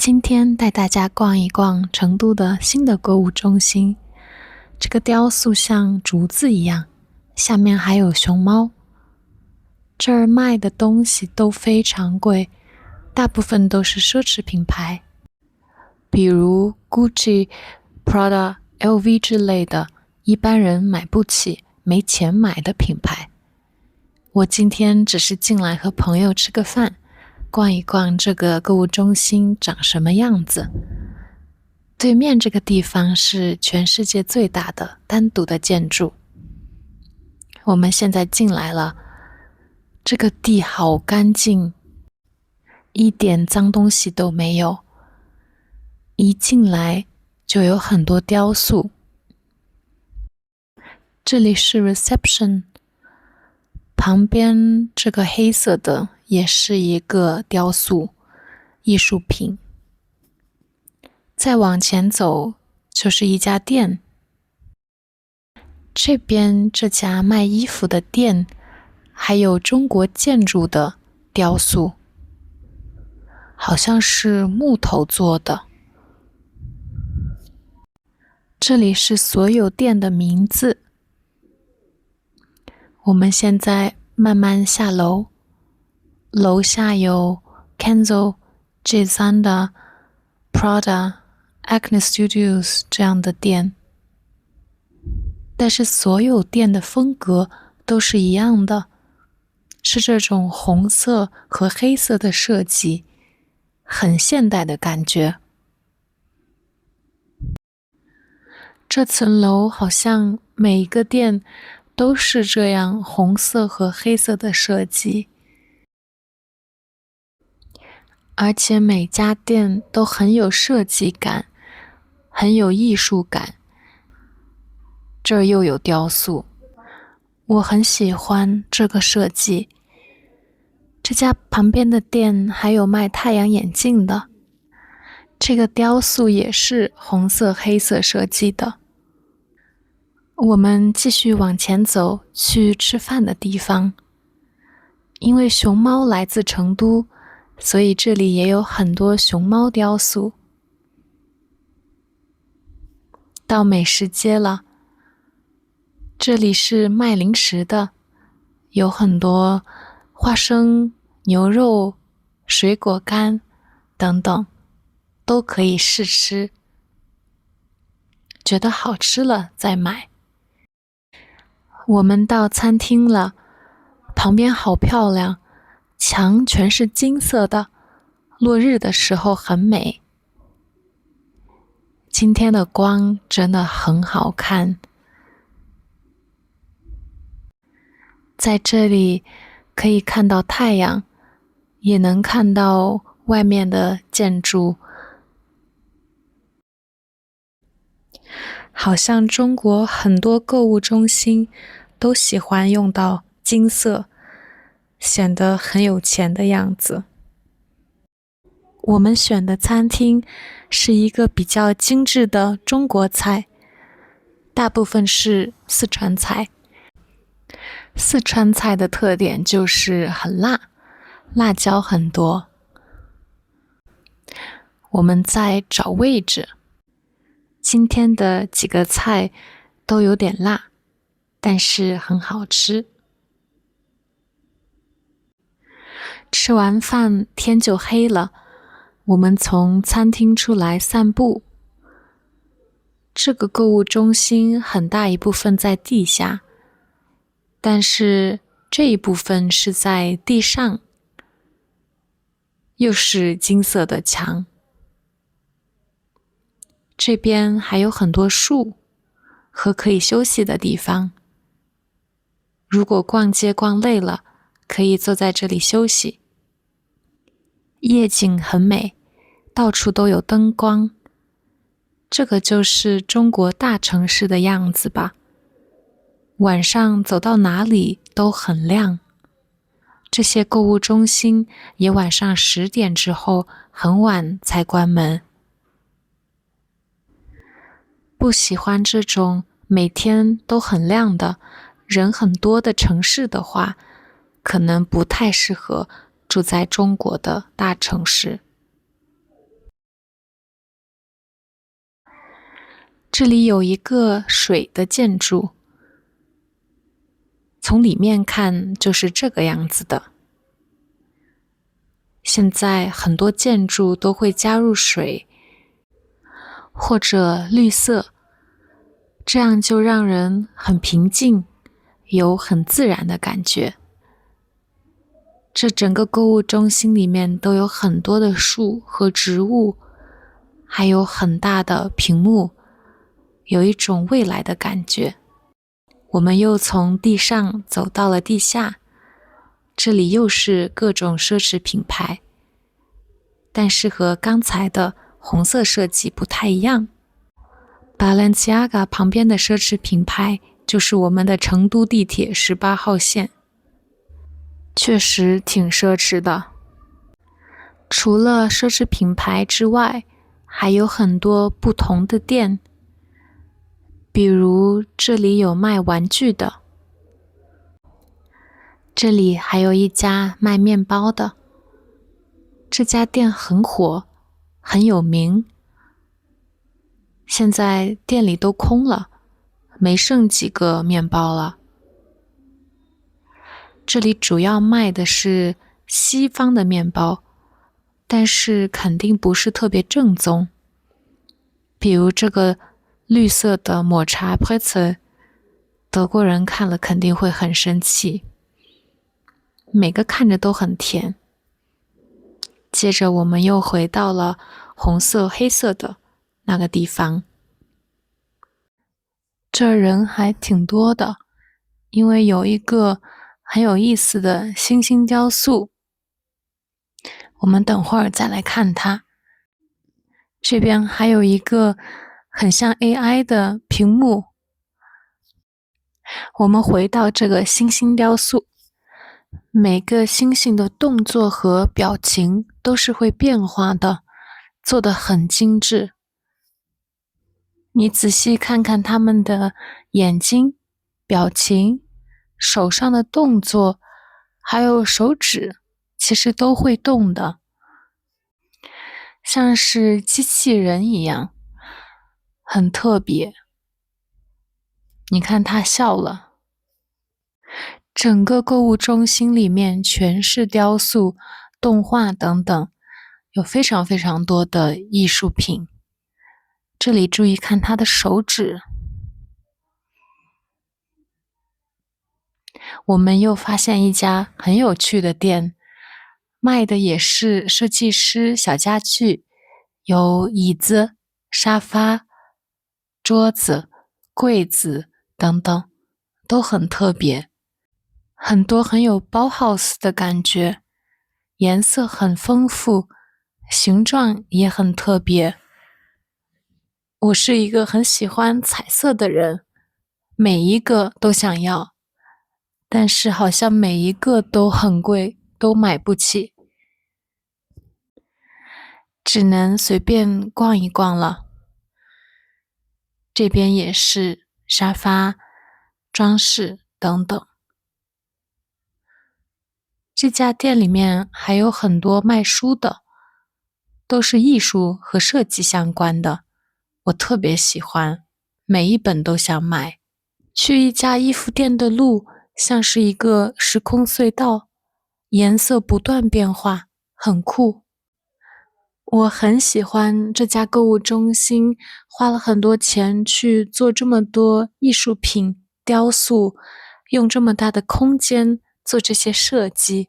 今天带大家逛一逛成都的新的购物中心。这个雕塑像竹子一样，下面还有熊猫。这儿卖的东西都非常贵，大部分都是奢侈品牌，比如 Gucci、Prada、LV 之类的，一般人买不起、没钱买的品牌。我今天只是进来和朋友吃个饭，逛一逛这个购物中心长什么样子。对面这个地方是全世界最大的单独的建筑。我们现在进来了，这个地好干净，一点脏东西都没有。一进来就有很多雕塑。这里是 reception， 旁边这个黑色的也是一个雕塑艺术品。再往前走就是一家店，这边这家卖衣服的店还有中国建筑的雕塑，好像是木头做的。这里是所有店的名字。我们现在慢慢下楼，楼下有 Kenzo、Gisanda、Prada、Acne Studios 这样的店，但是所有店的风格都是一样的，是这种红色和黑色的设计，很现代的感觉。这层楼好像每一个店都是这样红色和黑色的设计，而且每家店都很有设计感，很有艺术感。这儿又有雕塑，我很喜欢这个设计。这家旁边的店还有卖太阳眼镜的，这个雕塑也是红色黑色设计的。我们继续往前走，去吃饭的地方。因为熊猫来自成都，所以这里也有很多熊猫雕塑。到美食街了，这里是卖零食的，有很多花生、牛肉、水果干等等，都可以试吃。觉得好吃了再买。我们到餐厅了，旁边好漂亮，墙全是金色的，落日的时候很美。今天的光真的很好看。在这里可以看到太阳，也能看到外面的建筑。好像中国很多购物中心都喜欢用到金色，显得很有钱的样子。我们选的餐厅是一个比较精致的中国菜，大部分是四川菜。四川菜的特点就是很辣，辣椒很多。我们在找位置。今天的几个菜都有点辣，但是很好吃。吃完饭天就黑了，我们从餐厅出来散步。这个购物中心很大一部分在地下，但是这一部分是在地上，又是金色的墙。这边还有很多树和可以休息的地方。如果逛街逛累了，可以坐在这里休息。夜景很美，到处都有灯光。这个就是中国大城市的样子吧。晚上走到哪里都很亮。这些购物中心也晚上10点之后很晚才关门。不喜欢这种每天都很亮的、人很多的城市的话，可能不太适合住在中国的大城市。这里有一个水的建筑，从里面看就是这个样子的。现在很多建筑都会加入水或者绿色，这样就让人很平静，有很自然的感觉。这整个购物中心里面都有很多的树和植物，还有很大的屏幕，有一种未来的感觉。我们又从地上走到了地下，这里又是各种奢侈品牌，但是和刚才的红色设计不太一样。Balenciaga 旁边的奢侈品牌就是我们的成都地铁18号线，确实挺奢侈的。除了奢侈品牌之外，还有很多不同的店，比如这里有卖玩具的，这里还有一家卖面包的。这家店很火，很有名。现在店里都空了，没剩几个面包了。这里主要卖的是西方的面包，但是肯定不是特别正宗。比如这个绿色的抹茶 Pretzel， 德国人看了肯定会很生气。每个看着都很甜。接着我们又回到了红色黑色的那个地方，这人还挺多的，因为有一个很有意思的星星雕塑，我们等会儿再来看它。这边还有一个很像 AI 的屏幕。我们回到这个星星雕塑，每个星星的动作和表情都是会变化的，做得很精致。你仔细看看他们的眼睛、表情、手上的动作，还有手指，其实都会动的，像是机器人一样，很特别。你看他笑了。整个购物中心里面全是雕塑、动画等等，有非常非常多的艺术品。这里注意看他的手指。我们又发现一家很有趣的店，卖的也是设计师小家具，有椅子、沙发、桌子、柜子等等，都很特别。很多很有Bauhaus的感觉，颜色很丰富，形状也很特别。我是一个很喜欢彩色的人，每一个都想要，但是好像每一个都很贵，都买不起，只能随便逛一逛了。这边也是沙发、装饰等等。这家店里面还有很多卖书的，都是艺术和设计相关的，我特别喜欢，每一本都想买。去一家衣服店的路像是一个时空隧道，颜色不断变化，很酷。我很喜欢这家购物中心，花了很多钱去做这么多艺术品、雕塑，用这么大的空间做这些设计，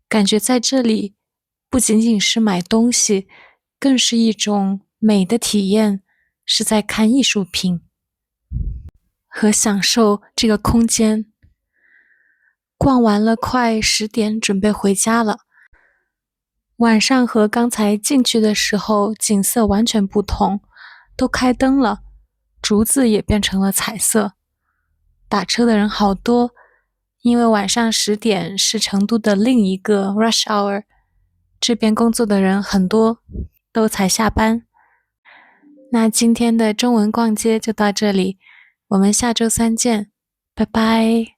感觉在这里不仅仅是买东西，更是一种美的体验，是在看艺术品和享受这个空间。逛完了快10点，准备回家了。晚上和刚才进去的时候景色完全不同，都开灯了，竹子也变成了彩色。打车的人好多，因为晚上10点是成都的另一个 rush hour， 这边工作的人很多，都才下班。那今天的中文逛街就到这里，我们下周3见，拜拜。